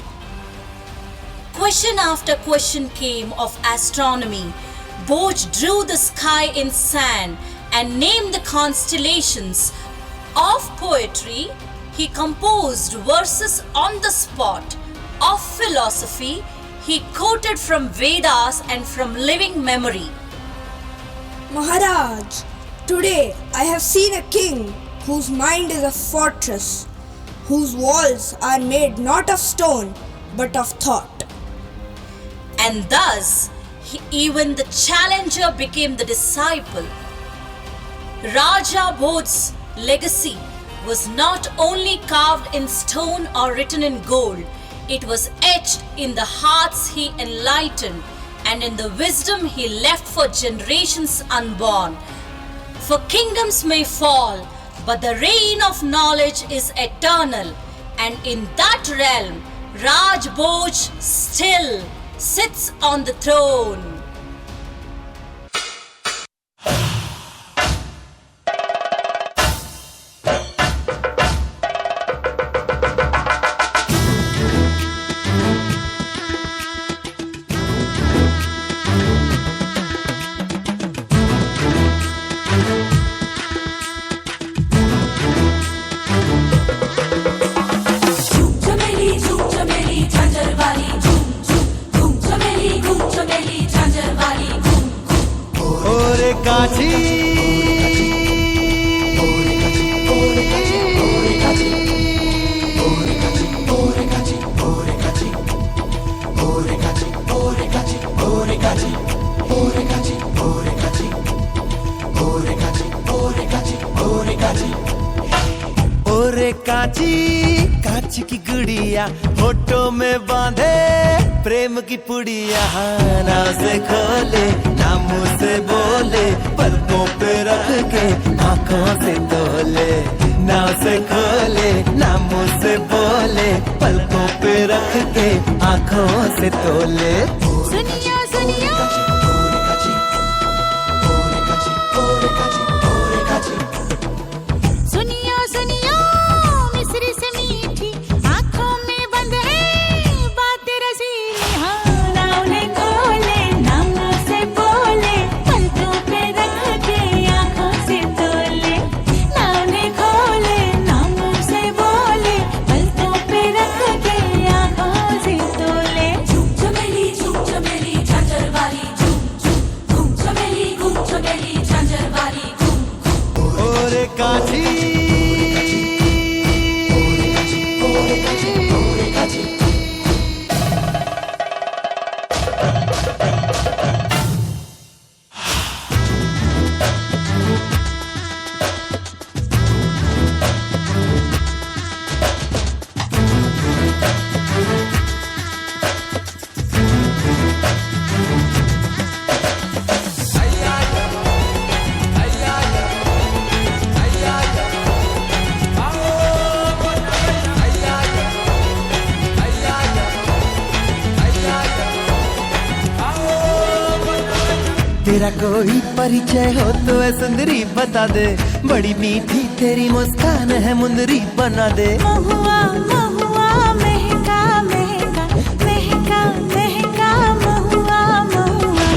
Question after question came of astronomy. Boj drew the sky in sand and named the constellations. Of poetry, he composed verses on the spot. Of philosophy, he quoted from Vedas and from living memory. Maharaj, today I have seen a king whose mind is a fortress, whose walls are made not of stone but of thought. And thus, even the challenger became the disciple. Raja Bhoj's legacy was not only carved in stone or written in gold, it was etched in the hearts he enlightened and in the wisdom he left for generations unborn. For kingdoms may fall, but the reign of knowledge is eternal, and in that realm, Raj Bhoj still sits on the throne. कांच की गुड़िया होठों में बांधे प्रेम की पुड़िया, नाव से खोले ना मुंह से बोले, पलकों पे रख के आंखों से तोले। नाव से खोले ना मुंह से बोले, पलकों पे रख के आंखों से तोले। सुनिया सुनिया सुनिया सुनिया मिस्री से मीठी आंखों में बंद है बात रसीली। हाँ नाव ने खोले ना मुंह से बोले, पलकों पे रख के आंखों से तोले। नाव ने खोले ना मुंह से बोले, पलकों पे रख के आंखों से तोले। झूम चमेली झांझर वाली झूम झूम, घूम चमेली झांझर वाली घूम घूम। और काजी तेरा कोई परिचय हो तो ऐ सुंदरी बता दे, बड़ी मीठी तेरी मुस्कान है मुंदरी बना दे। महुआ महुआ महका महका महका महका महुआ महुआ।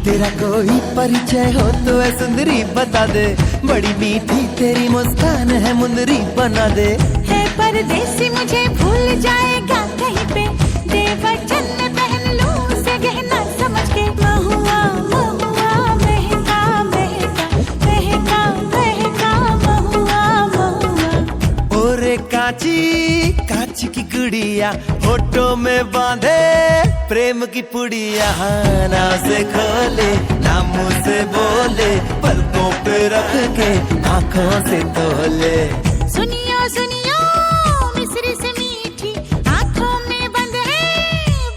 तेरा कोई परिचय हो तो ऐ सुंदरी बता दे, बड़ी मीठी तेरी मुस्कान है मुंदरी बना दे। है परदेसी मुझे भूल जाएगा कहीं पे, दे वचन में पहन लूं उसे गहना समझ के। महुआ महुआ महका महका महका महका महुआ महुआ। और कांच की की गुड़िया, फोटो में बांधे प्रेम की पुड़िया। ना से खोले ना मुंह से बोले, पलकों पे रख के आंखों से तोले। सुनियो सुनियो मिस्री से मीठी, आंखों में बंद है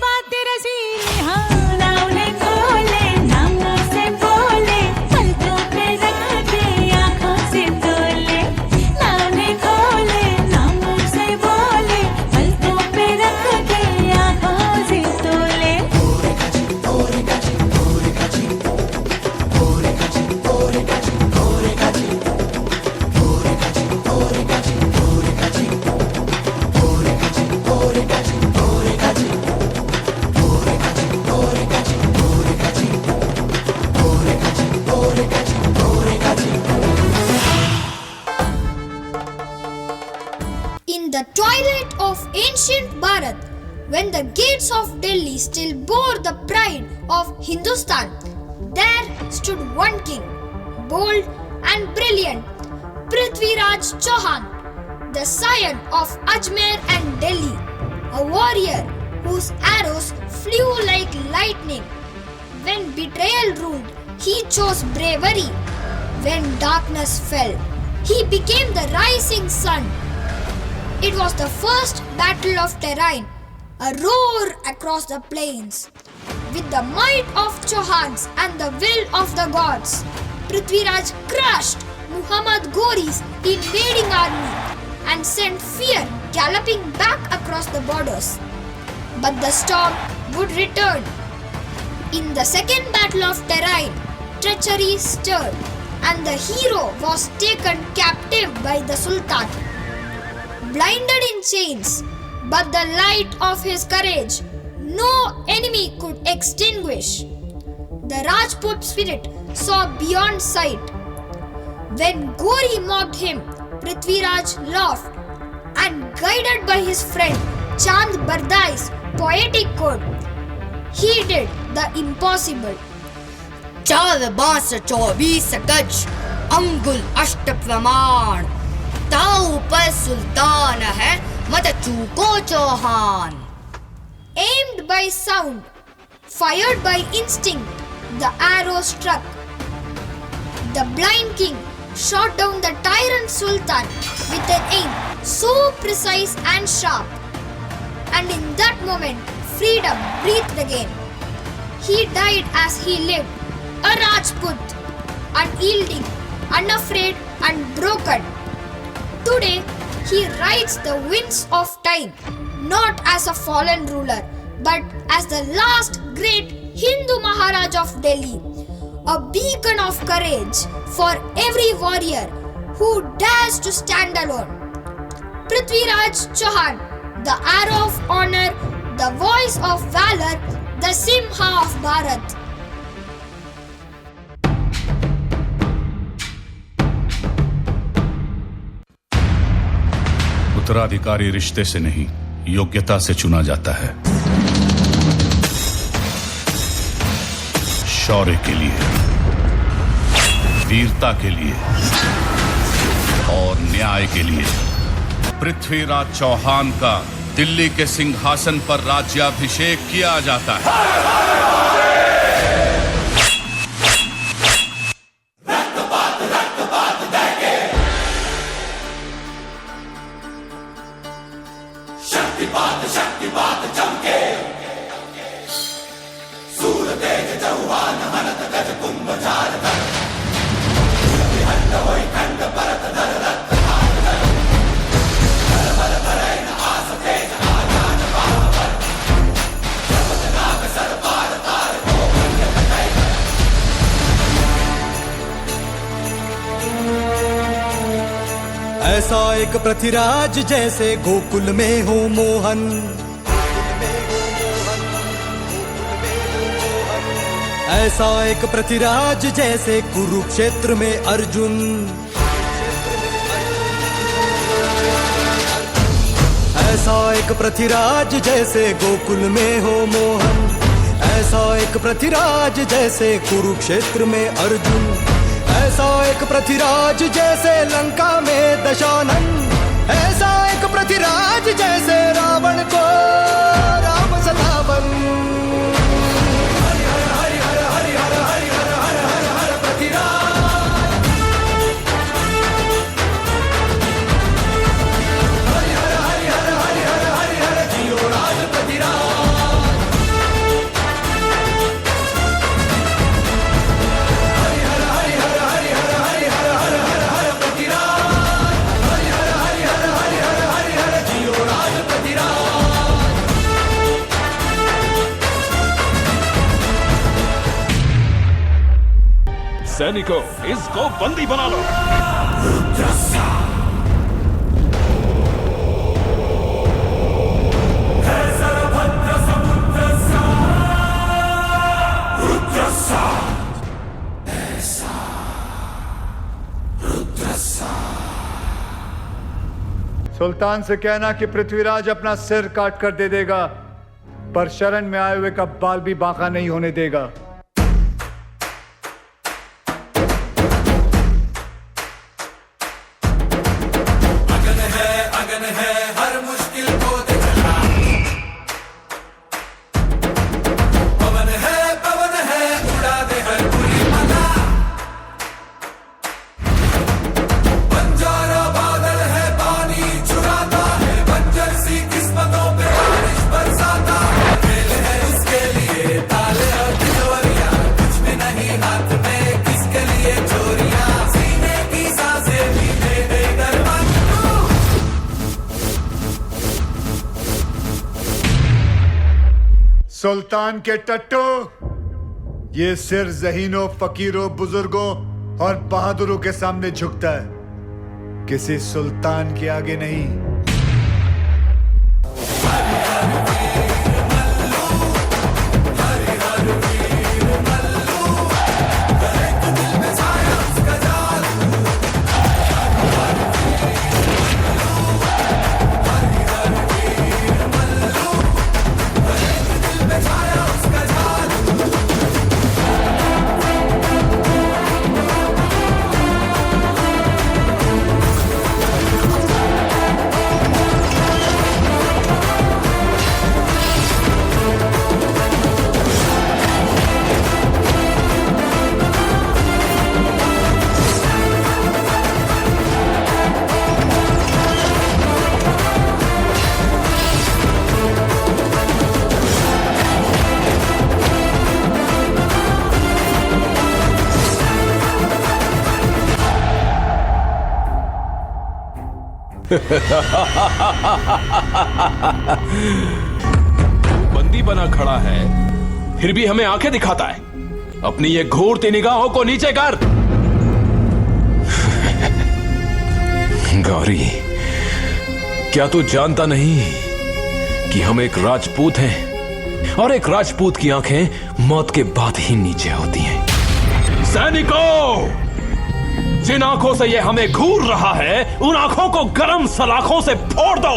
बातें रसीली। हाँ ना उन्हें खोले ना मुंह से बोले, पलकों पे रख के आंखों से तोले। ना उन्हें खोले ना मुंह से बोले, पलकों पे रख के आंखों से तोले। In the twilight of ancient Bharat, when the gates of Delhi still bore the pride of Hindustan, there stood one king, bold and brilliant, Prithviraj Chauhan, the scion of Ajmer and Delhi, a warrior whose arrows flew like lightning. When betrayal ruled, he chose bravery. When darkness fell, he became the rising sun. It was the first battle of Terrain, a roar across the plains. With the might of Chauhans and the will of the gods, Prithviraj crushed Muhammad Ghori's invading army and sent fear galloping back across the borders. But the storm would return. In the second battle of Terrain, treachery stirred, and the hero was taken captive by the Sultan. Blinded in chains, but the light of his courage no enemy could extinguish. The Rajput spirit saw beyond sight. When Ghori mocked him, Prithviraj laughed, and guided by his friend Chand Bardai's poetic code, he did the impossible. 4 बांस 24 गज, अंगुल अष्ट प्रमाण, ताऊ पर सुल्तान है मत चूको Chauhan. Aimed by sound, fired by instinct, the arrow struck. The blind king shot down the tyrant sultan with an aim so precise and sharp. And in that moment, freedom breathed again. He died as he lived, a Rajput, unyielding, unafraid and broken. Today, he rides the winds of time, not as a fallen ruler, but as the last great Hindu Maharaj of Delhi, a beacon of courage for every warrior who dares to stand alone. Prithviraj Chauhan, the arrow of honor, the voice of valor, the Simha of Bharat. उत्तराधिकारी रिश्ते से नहीं, योग्यता से चुना जाता है। शौर्य के लिए, वीरता के लिए और न्याय के लिए। पृथ्वीराज चौहान का दिल्ली के सिंहासन पर राज्याभिषेक किया जाता है। ऐसा एक पृथ्वीराज जैसे गोकुल में हो मोहन, ऐसा एक पृथ्वीराज जैसे कुरुक्षेत्र में अर्जुन, ऐसा एक पृथ्वीराज जैसे गोकुल में हो मोहन, ऐसा एक पृथ्वीराज जैसे कुरुक्षेत्र में अर्जुन, ऐसा एक पृथ्वीराज जैसे लंका में दशानन, ऐसा एक पृथ्वीराज जैसे रावण को राम सतावन। सैनिकों, इसको बंदी बना लो। सुल्तान से कहना कि पृथ्वीराज अपना सिर काट कर दे देगा, पर शरण में आए हुए का बाल भी बांका नहीं होने देगा। सुल्तान के टट्टू, ये सिर ज़हीनों, फकीरों, बुजुर्गों और बहादुरों के सामने झुकता है, किसी सुल्तान के आगे नहीं। बंदी बना खड़ा है, फिर भी हमें आंखें दिखाता है। अपनी ये घूरती निगाहों को नीचे कर। गौरी, क्या तू जानता नहीं कि हम एक राजपूत हैं और एक राजपूत की आंखें मौत के बाद ही नीचे होती हैं। सैनिकों, जिन आंखों से ये हमें घूर रहा है, उन आंखों को गरम सलाखों से फोड़ दो।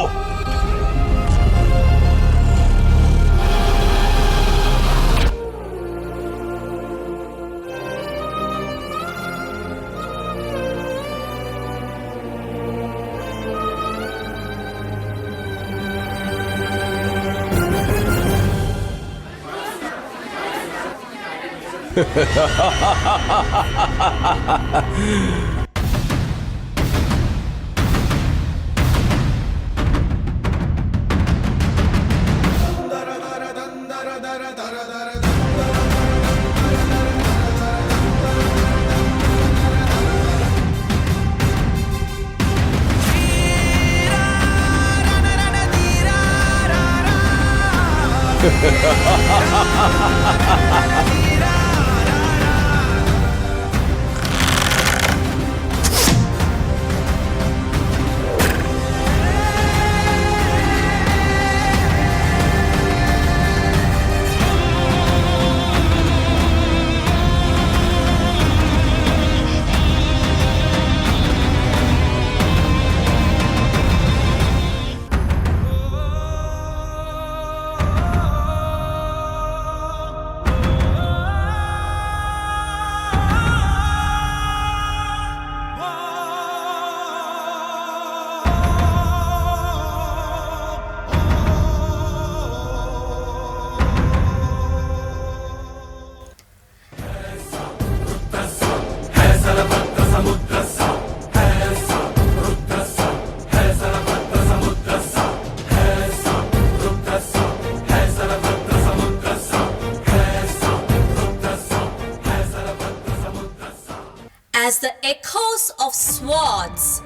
as the echoes of swords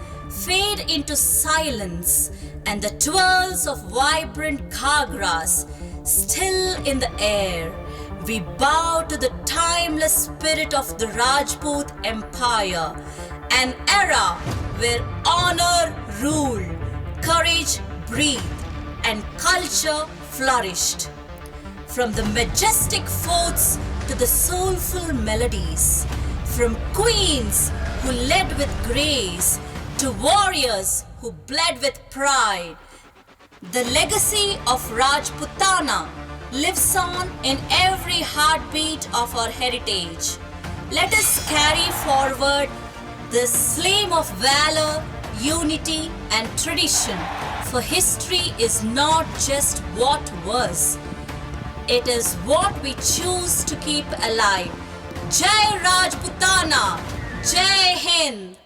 fade into silence and the twirls of vibrant khagras still in the air, we bow to the timeless spirit of the Rajput Empire, an era where honor ruled, courage breathed, and culture flourished. From the majestic forts to the soulful melodies, from queens who led with grace to warriors who bled with pride, the legacy of Rajputana lives on in every heartbeat of our heritage. Let us carry forward this flame of valor, unity, and tradition, for history is not just what was, it is what we choose to keep alive. Jai Rajputana! Jai Hind!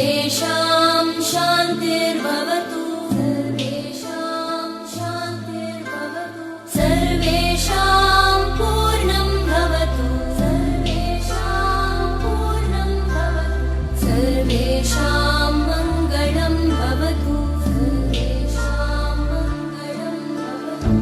सर्वेषां शान्तिर्भवतु सर्वेषां शान्तिर्भवतु सर्वेषां पूर्णं भवतु सर्वेषां पूर्णं भवतु सर्वेषां मङ्गलं भवतु सर्वेषां मङ्गलं भवतु